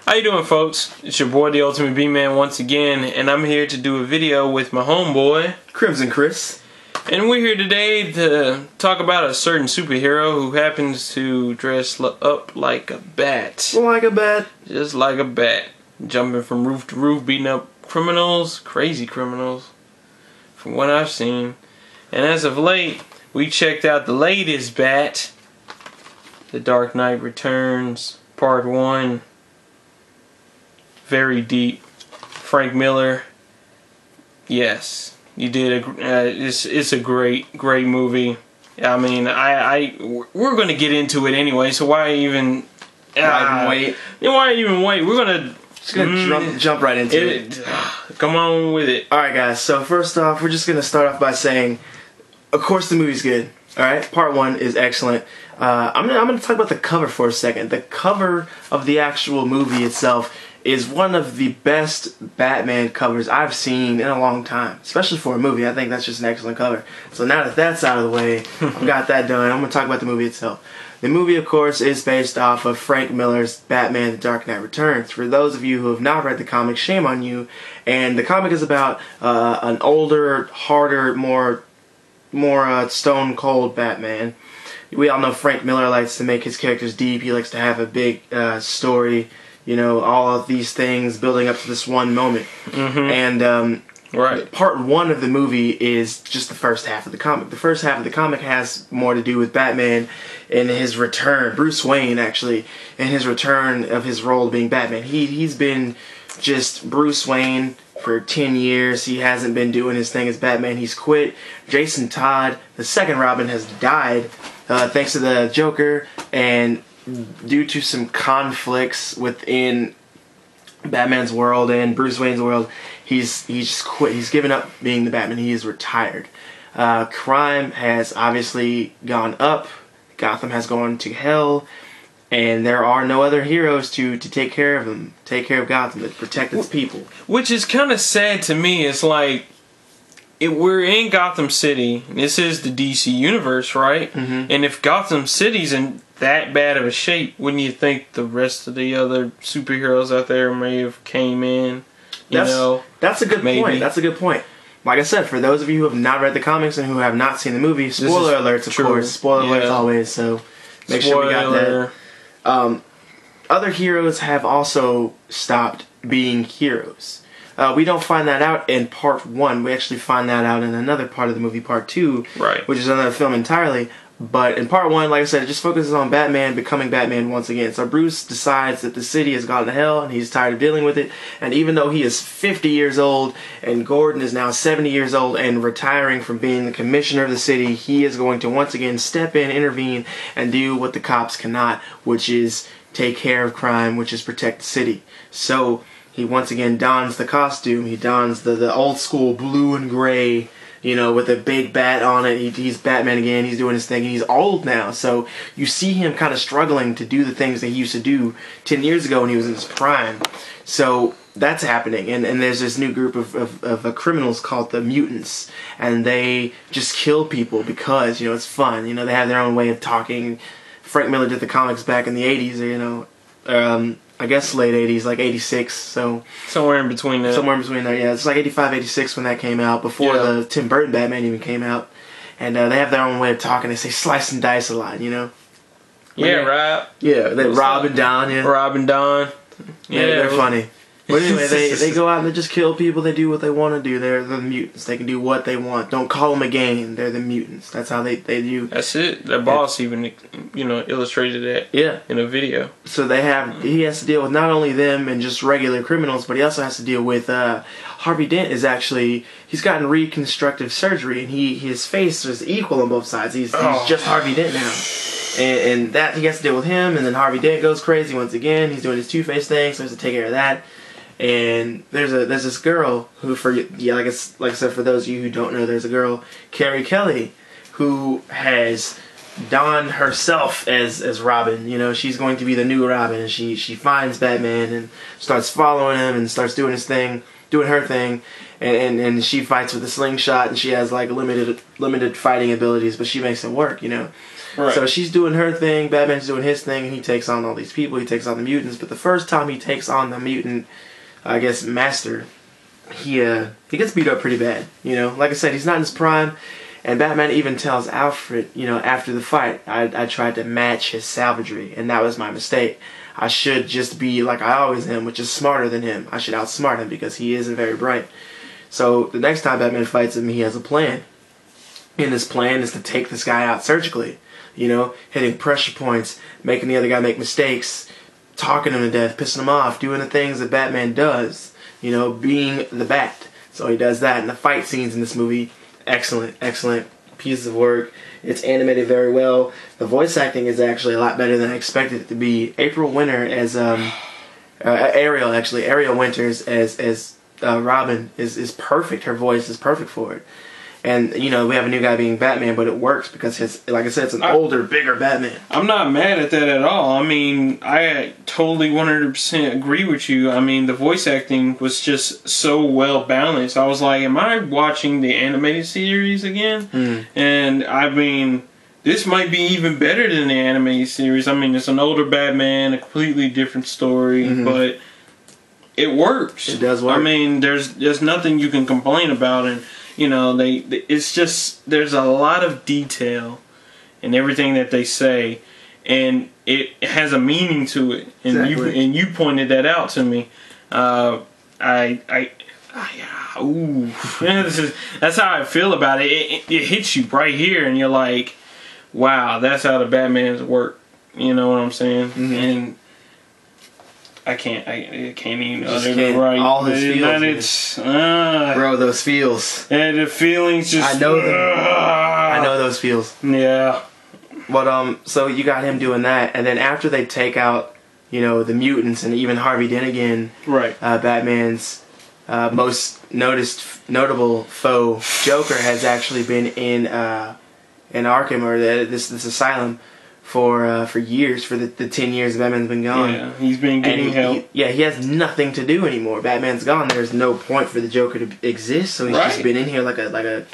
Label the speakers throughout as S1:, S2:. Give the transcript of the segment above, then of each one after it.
S1: How you doing, folks? It's your boy, the Ultimate B-Man, once again, and I'm here to do a video with my homeboy,
S2: CrimmsonChris.
S1: And we're here today to talk about a certain superhero who happens to dress up like a bat.
S2: Like a bat.
S1: Just like a bat. Jumping from roof to roof, beating up criminals, crazy criminals, from what I've seen. And as of late, we checked out the latest Bat, The Dark Knight Returns, Part 1. Very deep. Frank Miller. Yes, you did. It's a great movie. I mean, we're gonna get into it anyway. So why even
S2: wait?
S1: Why even wait? We're gonna
S2: jump right into it.
S1: Come on with it.
S2: All right, guys. So first off, we're just gonna start off by saying, of course, the movie's good. All right, Part 1 is excellent. I'm gonna talk about the cover for a second. The cover of the actual movie itself is one of the best Batman covers I've seen in a long time, especially for a movie. I think that's just an excellent cover. So now that that's out of the way, I've got that done, I'm going to talk about the movie itself. The movie, of course, is based off of Frank Miller's Batman The Dark Knight Returns. For those of you who have not read the comic, shame on you. And the comic is about an older, harder, more stone-cold Batman. We all know Frank Miller likes to make his characters deep. He likes to have a big story. You know, all of these things building up to this one moment. And
S1: right.
S2: Part 1 of the movie is just the first half of the comic. The first half of the comic has more to do with Batman and his return. Bruce Wayne, actually, and his return of his role being Batman. He's been just Bruce Wayne for 10 years. He hasn't been doing his thing as Batman. He's quit. Jason Todd, the second Robin, has died thanks to the Joker, and due to some conflicts within Batman's world and Bruce Wayne's world, he's just quit. He's given up being the Batman. He is retired. Crime has obviously gone up. Gotham has gone to hell, and there are no other heroes to take care of them, take care of Gotham, to protect its people. Which
S1: is kind of sad to me. It's like, we're in Gotham City. This is the DC universe, right? And if Gotham City's in that bad of a shape, wouldn't you think the rest of the other superheroes out there may have came in?
S2: That's a good point. That's a good point. Like I said, for those of you who have not read the comics and who have not seen the movie, spoiler alerts, of course. Spoiler alerts always, so make sure we got that. Other heroes have also stopped being heroes. We don't find that out in Part 1. We actually find that out in another part of the movie, Part 2,
S1: right,
S2: which is another film entirely. But in Part 1, like I said, it just focuses on Batman becoming Batman once again. So Bruce decides that the city has gone to hell and he's tired of dealing with it. And even though he is 50 years old and Gordon is now 70 years old and retiring from being the commissioner of the city, he is going to once again step in, intervene, and do what the cops cannot, which is take care of crime, which is protect the city. So he once again dons the costume. He dons the old school blue and gray, you know, with a big bat on it. He's Batman again. He's doing his thing, and he's old now. So you see him kind of struggling to do the things that he used to do 10 years ago when he was in his prime. So that's happening, and there's this new group of criminals called the Mutants, and they just kill people because, you know, it's fun. You know, they have their own way of talking. Frank Miller did the comics back in the 80s, you know, I guess late 80s, like 86, so
S1: somewhere in between there.
S2: Somewhere in between there, yeah. It's like 85, 86 when that came out, before the Tim Burton Batman even came out. And they have their own way of talking. They say slice and dice a lot, you know?
S1: Rob.
S2: Yeah, Rob and Don, yeah.
S1: Rob and Don.
S2: Yeah, they're funny. But anyway, they go out and they just kill people. They do what they want to do. They're the mutants. They can do what they want. Don't call them a game. They're the mutants. That's how they do.
S1: That's it. Their boss even, you know, illustrated that in a video.
S2: So he has to deal with not only them and just regular criminals, but he also has to deal with Harvey Dent is actually, he's gotten reconstructive surgery, and his face is equal on both sides. He's just Harvey Dent now. And that he has to deal with him, and then Harvey Dent goes crazy once again. He's doing his Two-Face thing, so he has to take care of that. And there's this girl who, like I said, for those of you who don't know, there's a girl, Carrie Kelly, who has donned herself as Robin. You know, she's going to be the new Robin, and she finds Batman and starts following him and starts doing his thing, doing her thing, and she fights with a slingshot, and she has like limited fighting abilities, but she makes it work, you know.
S1: Right.
S2: So she's doing her thing, Batman's doing his thing, and he takes on all these people. He takes on the mutants. But the first time he takes on the mutant, I guess, master, he gets beat up pretty bad. You know, like I said, he's not in his prime. And Batman even tells Alfred, you know, after the fight, I tried to match his savagery, and that was my mistake. I should just be like I always am, which is smarter than him. I should outsmart him because he isn't very bright. So the next time Batman fights him, he has a plan. And his plan is to take this guy out surgically. You know, hitting pressure points, making the other guy make mistakes, talking him to death, pissing him off, doing the things that Batman does. You know, being the Bat. So he does that. And the fight scenes in this movie, excellent pieces of work. It's animated very well. The voice acting is actually a lot better than I expected it to be. April Winter as Ariel Winters as Robin is perfect. Her voice is perfect for it. And you know, we have a new guy being Batman, but it works because his, like I said, it's an older, bigger Batman.
S1: I'm not mad at that at all. I mean, I totally 100% agree with you. I mean, the voice acting was just so well balanced. I was like, am I watching the animated series again? And I mean, this might be even better than the animated series. I mean, it's an older Batman, a completely different story, but it works.
S2: It does work.
S1: I mean, there's nothing you can complain about, and you know, it's just, there's a lot of detail in everything that they say, and it has a meaning to it. And
S2: exactly.
S1: you pointed that out to me. That's how I feel about it. It hits you right here, and you're like, wow, that's how the Batman's work. You know what I'm saying? And I can't even utter it right.
S2: All his feels. Bro, those feels.
S1: And the feelings just.
S2: I know them. I know those feels.
S1: Yeah.
S2: But so you got him doing that, and then after they take out, you know, the mutants and even Harvey Dent again,
S1: right?
S2: Batman's most notable foe, Joker, has actually been in Arkham, or this asylum, for years, for the 10 years Batman's been gone.
S1: Yeah, he's been getting help.
S2: He has nothing to do anymore. Batman's gone. There's no point for the Joker to exist, so he's just been in here like a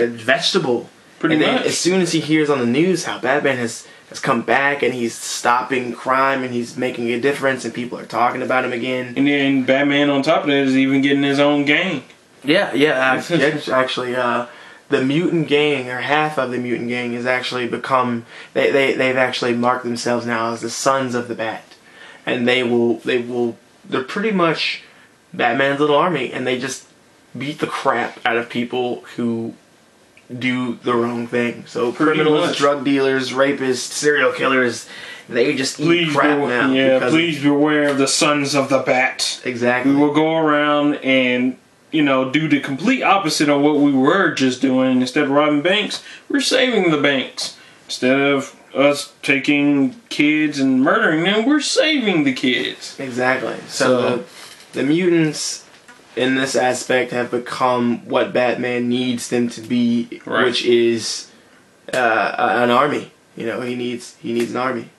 S2: vegetable.
S1: Pretty much.
S2: Then as soon as he hears on the news how Batman has come back and he's stopping crime and he's making a difference and people are talking about him again.
S1: And then Batman on top of that is even getting his own gang.
S2: Yeah, actually, the mutant gang, or half of the mutant gang, has actually become, they've actually marked themselves now as the Sons of the Bat, and they're pretty much Batman's little army, and they just beat the crap out of people who do the wrong thing. So criminals, drug dealers, rapists, serial killers, they just eat crap now.
S1: Yeah, please beware of the Sons of the Bat.
S2: Exactly.
S1: We will go around and, you know, do the complete opposite of what we were just doing. Instead of robbing banks, we're saving the banks. Instead of us taking kids and murdering them, we're saving the kids.
S2: Exactly. So the mutants in this aspect have become what Batman needs them to be, which is an army. You know, he needs an army.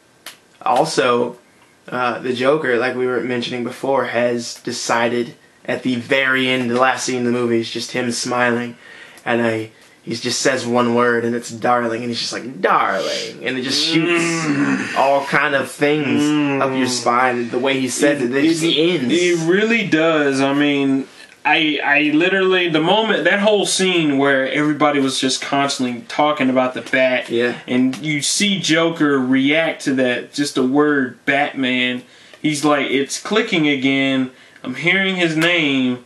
S2: Also, the Joker, like we were mentioning before, has decided at the very end, the last scene of the movie is just him smiling, and he just says one word, and it's darling, and he's just like, darling, and it just shoots all kind of things up your spine. The way he says it just ends.
S1: It really does. I mean, I literally, the moment, that whole scene where everybody was just constantly talking about the Bat, and you see Joker react to that, just the word Batman, he's like, it's clicking again. I'm hearing his name,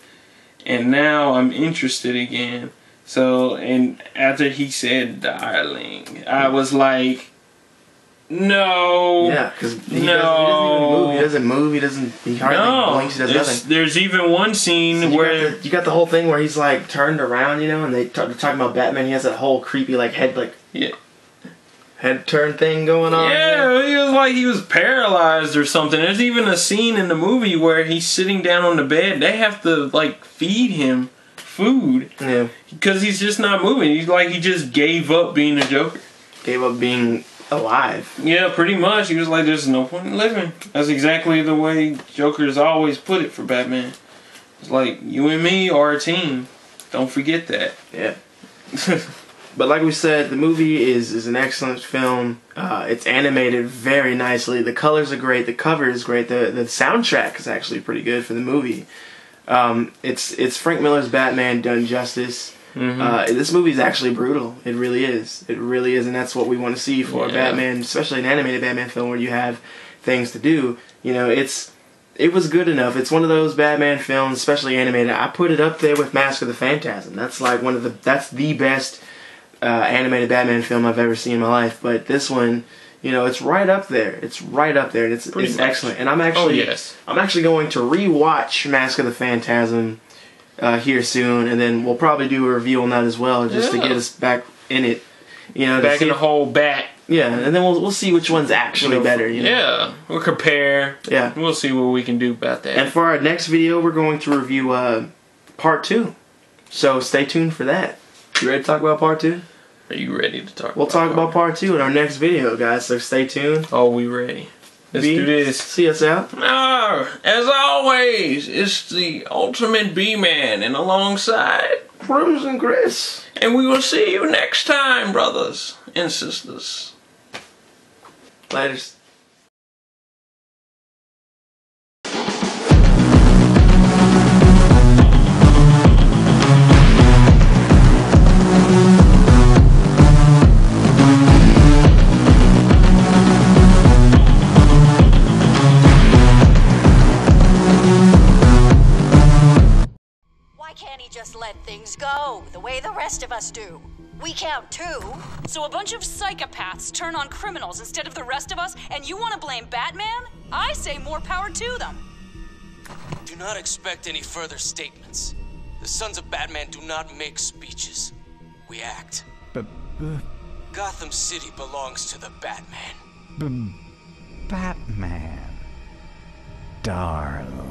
S1: and now I'm interested again. So, and after he said darling, I was like, no.
S2: Yeah, because he doesn't move. He hardly blinks. He does nothing.
S1: There's even one scene
S2: so
S1: where
S2: you got the whole thing where he's like turned around, you know, and they're talking about Batman. He has that whole creepy like head head turn thing going on.
S1: Yeah, he was like he was paralyzed or something. There's even a scene in the movie where he's sitting down on the bed. They have to like feed him food. Yeah. Because he's just not moving. He's like he just gave up being a Joker.
S2: Gave up being alive.
S1: Yeah, pretty much. He was like, there's no point in living. That's exactly the way Joker's always put it for Batman. It's like, you and me are a team. Don't forget that.
S2: Yeah. But like we said, the movie is an excellent film. It's animated very nicely. The colors are great. The cover is great. The soundtrack is actually pretty good for the movie. It's Frank Miller's Batman done justice. This movie is actually brutal. It really is. It really is, and that's what we want to see for a Batman, especially an animated Batman film where you have things to do. You know, it was good enough. It's one of those Batman films, especially animated. I put it up there with Mask of the Phantasm. That's like that's the best animated Batman film I've ever seen in my life. But this one, you know, it's right up there. It's right up there, and it's excellent. And I'm actually going to rewatch Mask of the Phantasm here soon, and then we'll probably do a review on that as well, just to get us back in it. You know,
S1: back in the whole bat.
S2: Yeah, and then we'll see which one's actually better. You know?
S1: Yeah, we'll compare.
S2: Yeah,
S1: we'll see what we can do about that.
S2: And for our next video, we're going to review part 2. So stay tuned for that. You ready to talk about part 2?
S1: Are you ready to talk?
S2: We'll talk about part 2 in our next video, guys. So stay tuned.
S1: Oh, we ready? Let's do this.
S2: See us out.
S1: As always, it's the ultimate B-Man, and alongside
S2: CrimmsonChris.
S1: And we will see you next time, brothers and sisters.
S2: Laters.
S3: Can't he just let things go the way the rest of us do? We count 2.
S4: So a bunch of psychopaths turn on criminals instead of the rest of us, and you want to blame Batman? I say more power to them.
S5: Do not expect any further statements. The sons of Batman do not make speeches. We act. Gotham City belongs to the Batman.
S6: Batman. Darling.